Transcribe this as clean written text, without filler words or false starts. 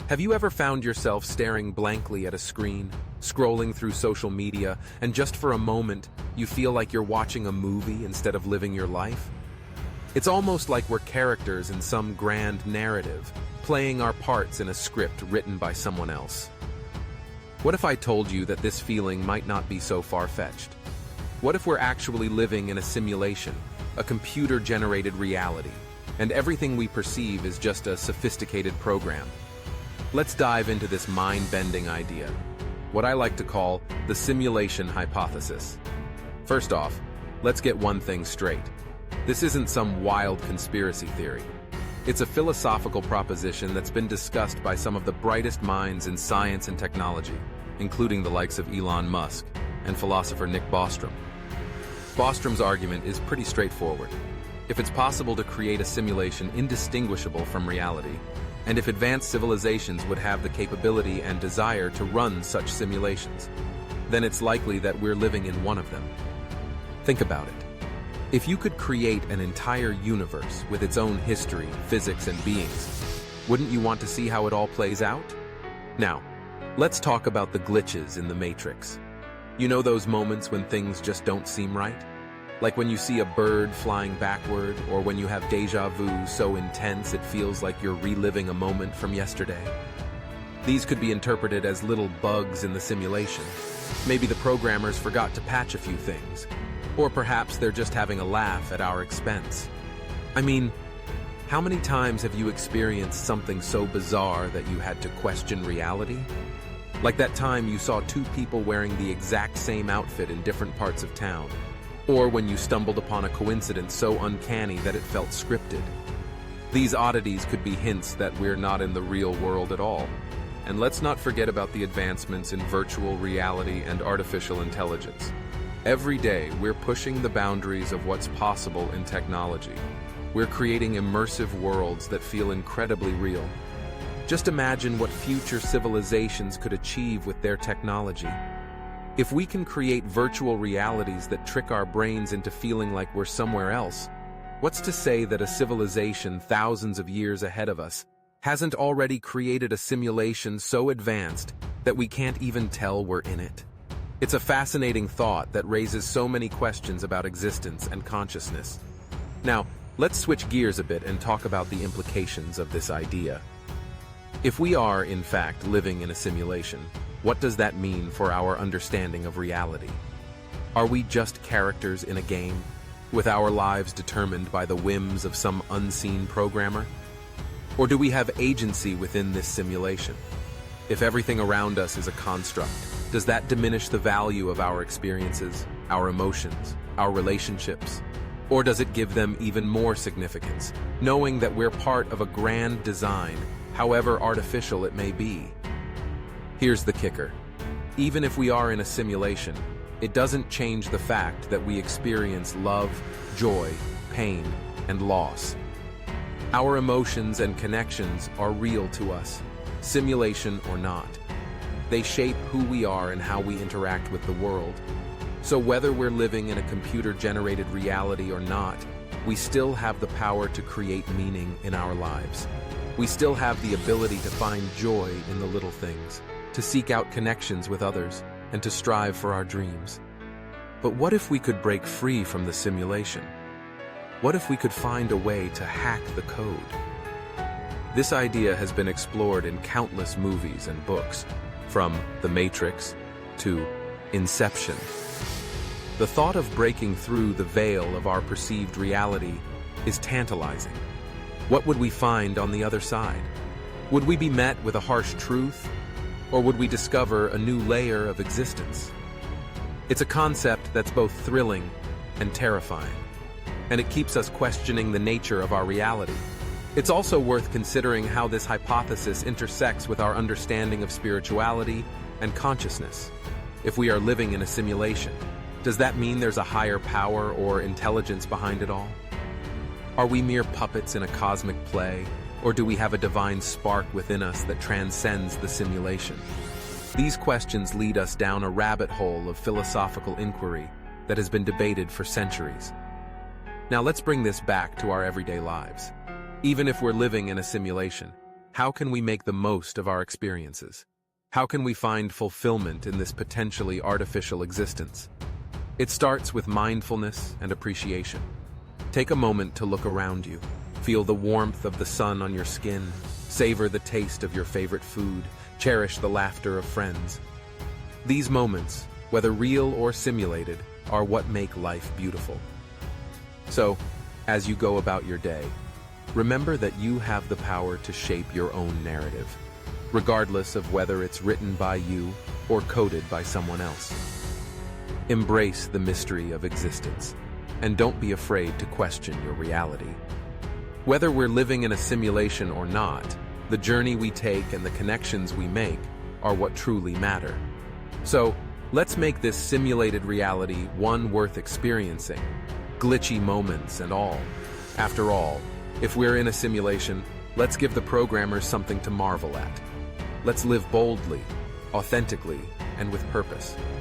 Have you ever found yourself staring blankly at a screen, scrolling through social media, and just for a moment, you feel like you're watching a movie instead of living your life? It's almost like we're characters in some grand narrative, playing our parts in a script written by someone else. What if I told you that this feeling might not be so far-fetched? What if we're actually living in a simulation, a computer-generated reality, and everything we perceive is just a sophisticated program? Let's dive into this mind-bending idea, what I like to call the simulation hypothesis. First off, let's get one thing straight. This isn't some wild conspiracy theory. It's a philosophical proposition that's been discussed by some of the brightest minds in science and technology, including the likes of Elon Musk and philosopher Nick Bostrom. Bostrom's argument is pretty straightforward. If it's possible to create a simulation indistinguishable from reality, and if advanced civilizations would have the capability and desire to run such simulations, then it's likely that we're living in one of them. Think about it. If you could create an entire universe with its own history, physics, and beings, wouldn't you want to see how it all plays out? Now, let's talk about the glitches in the Matrix. You know those moments when things just don't seem right? Like when you see a bird flying backward, or when you have déjà vu so intense it feels like you're reliving a moment from yesterday. These could be interpreted as little bugs in the simulation. Maybe the programmers forgot to patch a few things, or perhaps they're just having a laugh at our expense. I mean, how many times have you experienced something so bizarre that you had to question reality? Like that time you saw two people wearing the exact same outfit in different parts of town. Or when you stumbled upon a coincidence so uncanny that it felt scripted. These oddities could be hints that we're not in the real world at all. And let's not forget about the advancements in virtual reality and artificial intelligence. Every day, we're pushing the boundaries of what's possible in technology. We're creating immersive worlds that feel incredibly real. Just imagine what future civilizations could achieve with their technology. If we can create virtual realities that trick our brains into feeling like we're somewhere else, what's to say that a civilization thousands of years ahead of us hasn't already created a simulation so advanced that we can't even tell we're in it? It's a fascinating thought that raises so many questions about existence and consciousness. Now, let's switch gears a bit and talk about the implications of this idea. If we are, in fact, living in a simulation, what does that mean for our understanding of reality? Are we just characters in a game, with our lives determined by the whims of some unseen programmer? Or do we have agency within this simulation? If everything around us is a construct, does that diminish the value of our experiences, our emotions, our relationships? Or does it give them even more significance, knowing that we're part of a grand design, however artificial it may be? Here's the kicker. Even if we are in a simulation, it doesn't change the fact that we experience love, joy, pain, and loss. Our emotions and connections are real to us, simulation or not. They shape who we are and how we interact with the world. So whether we're living in a computer-generated reality or not, we still have the power to create meaning in our lives. We still have the ability to find joy in the little things, to seek out connections with others, and to strive for our dreams. But what if we could break free from the simulation? What if we could find a way to hack the code? This idea has been explored in countless movies and books, from The Matrix to Inception. The thought of breaking through the veil of our perceived reality is tantalizing. What would we find on the other side? Would we be met with a harsh truth? Or would we discover a new layer of existence? It's a concept that's both thrilling and terrifying, and it keeps us questioning the nature of our reality. It's also worth considering how this hypothesis intersects with our understanding of spirituality and consciousness. If we are living in a simulation, does that mean there's a higher power or intelligence behind it all? Are we mere puppets in a cosmic play? Or do we have a divine spark within us that transcends the simulation? These questions lead us down a rabbit hole of philosophical inquiry that has been debated for centuries. Now let's bring this back to our everyday lives. Even if we're living in a simulation, How can we make the most of our experiences? How can we find fulfillment in this potentially artificial existence? It starts with mindfulness and appreciation. Take a moment to look around you. Feel the warmth of the sun on your skin. Savor the taste of your favorite food. Cherish the laughter of friends. These moments, whether real or simulated, are what make life beautiful. So, as you go about your day, remember that you have the power to shape your own narrative, regardless of whether it's written by you or coded by someone else. Embrace the mystery of existence, and don't be afraid to question your reality. Whether we're living in a simulation or not, the journey we take and the connections we make are what truly matter. So, let's make this simulated reality one worth experiencing, glitchy moments and all. After all, if we're in a simulation, let's give the programmers something to marvel at. Let's live boldly, authentically, and with purpose.